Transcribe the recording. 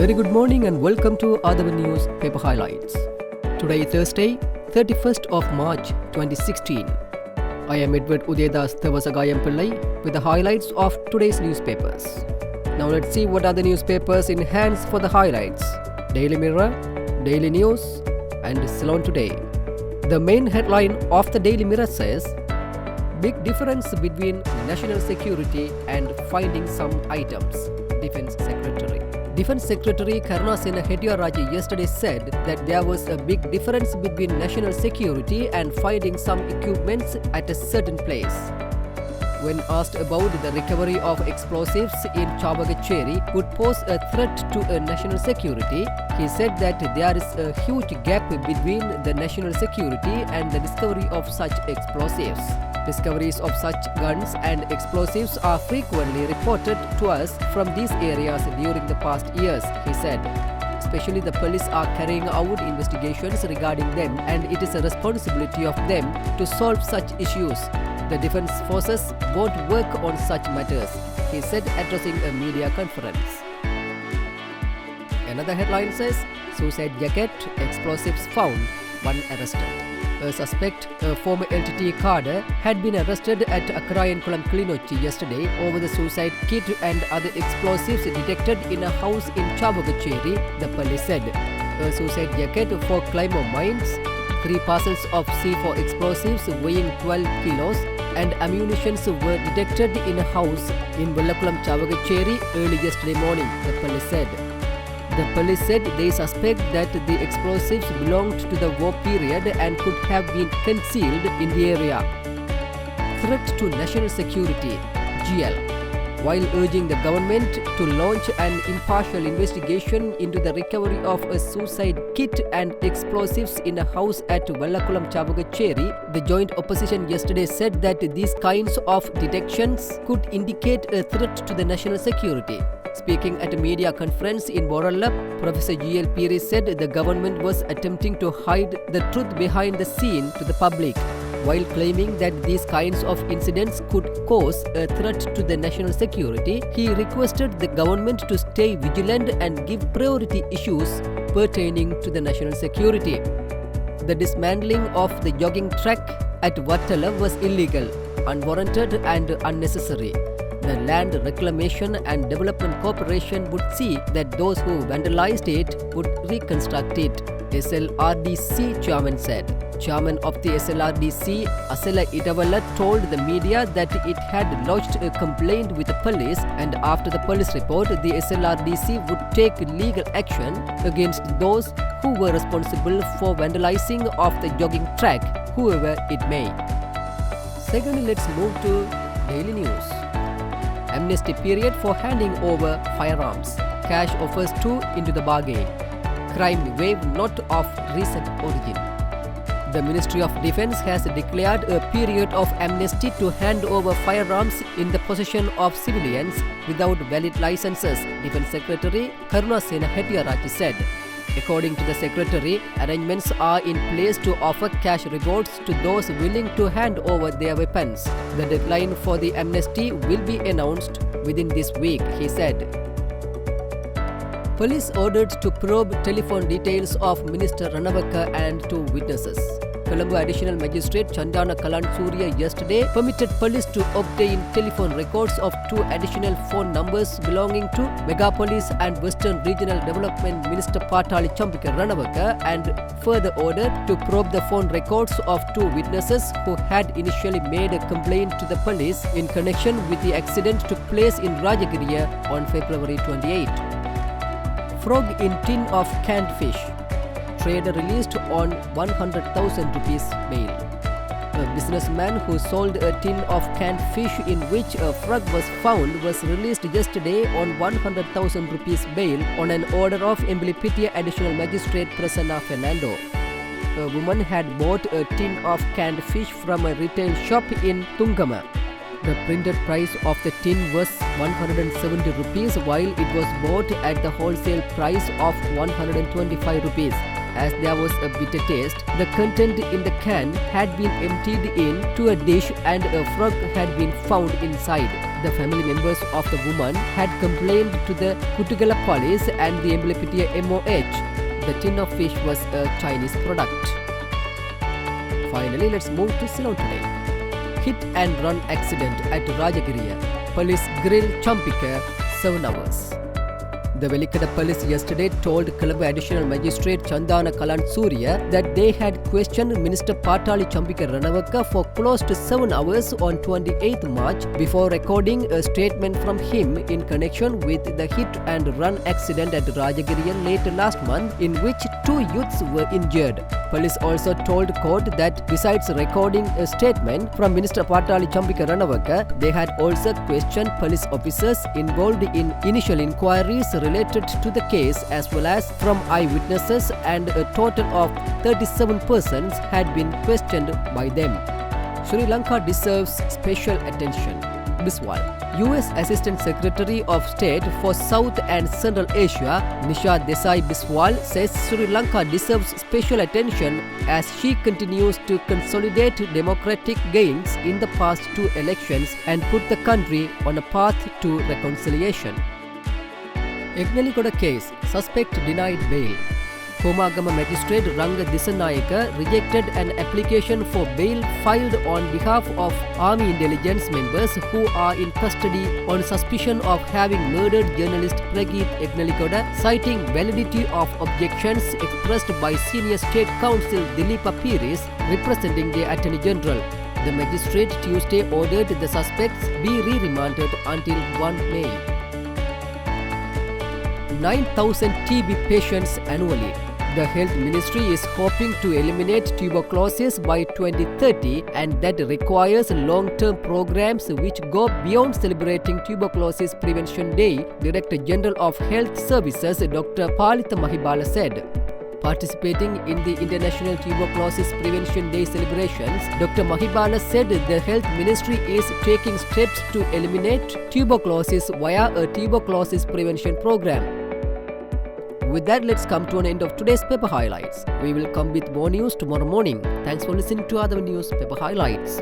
Very good morning and welcome to Athavan News Paper Highlights. Today Thursday, 31st of March 2016. I am Edward Udedas Thevasagayam Pillai with the highlights of today's newspapers. Now let's see what are the newspapers in hands for the highlights. Daily Mirror, Daily News and Ceylon Today. The main headline of the Daily Mirror says, Big difference between national security and finding some items, Defence Secretary. Defence Secretary Karunasena Hettiarajah yesterday said that there was a big difference between national security and finding some equipments at a certain place. When asked about the recovery of explosives in Chavagacheri would pose a threat to national security, he said that there is a huge gap between the national security and the discovery of such explosives. Discoveries of such guns and explosives are frequently reported to us from these areas during the past years, he said. Especially the police are carrying out investigations regarding them and it is a responsibility of them to solve such issues. The defence forces won't work on such matters, he said, addressing a media conference. Another headline says, Suicide jacket, explosives found, one arrested. A suspect, a former LTT cadre, had been arrested at Akkarayankulam Kilinochi yesterday over the suicide kit and other explosives detected in a house in Chavagacheri, the police said. A suicide jacket for climber mines, 3 parcels of C4 explosives weighing 12 kilos and ammunition were detected in a house in Vellakulam Chavagacheri early yesterday morning, the police said. The police said they suspect that the explosives belonged to the war period and could have been concealed in the area. Threat to national security, GL. While urging the government to launch an impartial investigation into the recovery of a suicide kit and explosives in a house at Vellakulam Chavagacheri, the joint opposition yesterday said that these kinds of detections could indicate a threat to the national security. Speaking at a media conference in Boralla, Professor G.L. Piri said the government was attempting to hide the truth behind the scene to the public, while claiming that these kinds of incidents could cause a threat to the national security. He requested the government to stay vigilant and give priority issues pertaining to the national security. The dismantling of the jogging track at Vattala was illegal, unwarranted and unnecessary. The Land Reclamation and Development Corporation would see that those who vandalized it would reconstruct it, SLRDC chairman said. Chairman of the SLRDC, Asela Itavala, told the media that it had lodged a complaint with the police and after the police report, the SLRDC would take legal action against those who were responsible for vandalizing of the jogging track, whoever it may. Secondly, let's move to Daily News. Amnesty period for handing over firearms. Cash offers too into the bargain. Crime wave not of recent origin. The Ministry of Defence has declared a period of amnesty to hand over firearms in the possession of civilians without valid licenses, Defence Secretary Karunasena Hettiarajah said. According to the Secretary, arrangements are in place to offer cash rewards to those willing to hand over their weapons. The deadline for the amnesty will be announced within this week, he said. Police ordered to probe telephone details of Minister Ranawaka and 2 witnesses. Colombo Additional Magistrate Chandana Kalansurya yesterday permitted police to obtain telephone records of 2 additional phone numbers belonging to Megapolis and Western Regional Development Minister Patali Champika Ranawaka and further ordered to probe the phone records of 2 witnesses who had initially made a complaint to the police in connection with the accident took place in Rajagiriya on February 28. Frog in tin of canned fish. Trader released on 100,000 rupees bail. A businessman who sold a tin of canned fish in which a frog was found was released yesterday on 100,000 rupees bail on an order of Embilipitia Additional Magistrate Prasanna Fernando. A woman had bought a tin of canned fish from a retail shop in Tungama. The printed price of the tin was 170 rupees while it was bought at the wholesale price of 125 rupees. As there was a bitter taste, the content in the can had been emptied into a dish and a frog had been found inside. the family members of the woman had complained to the Kutigala police and the Emblepitia MOH. The tin of fish was a Chinese product. Finally, let's move to Ceylon today. Hit and run accident at Rajagiriya. Police grill Champika 7 hours. The Velikada police yesterday told Colombo Additional Magistrate Chandana Kalan Surya that they had questioned Minister Patali Champika Ranawaka for close to 7 hours on 28th March before recording a statement from him in connection with the hit and run accident at Rajagiriya late last month in which 2 youths were injured. Police also told court that besides recording a statement from Minister Patali Champika Ranawaka, they had also questioned police officers involved in initial inquiries related to the case as well as from eyewitnesses, and a total of 37 persons had been questioned by them. Sri Lanka deserves special attention. Biswal. US Assistant Secretary of State for South and Central Asia, Nisha Desai Biswal, says Sri Lanka deserves special attention as she continues to consolidate democratic gains in the past 2 elections and put the country on a path to reconciliation. Egnalikoda case, suspect denied bail. Komagama Magistrate Ranga Disanayaka rejected an application for bail filed on behalf of Army intelligence members who are in custody on suspicion of having murdered journalist Prageet Egnalikoda, citing validity of objections expressed by Senior State Counsel Dileepa Piris, representing the Attorney General. The magistrate Tuesday ordered the suspects be re-remanded until 1 May. 9,000 TB patients annually. The Health Ministry is hoping to eliminate tuberculosis by 2030, and that requires long-term programs which go beyond celebrating Tuberculosis Prevention Day, Director General of Health Services Dr. Palitha Mahibala said. Participating in the International Tuberculosis Prevention Day celebrations, Dr. Mahibala said the Health Ministry is taking steps to eliminate tuberculosis via a tuberculosis prevention program. With that, let's come to an end of today's paper highlights. We will come with more news tomorrow morning. Thanks for listening to Athavan News Paper Highlights.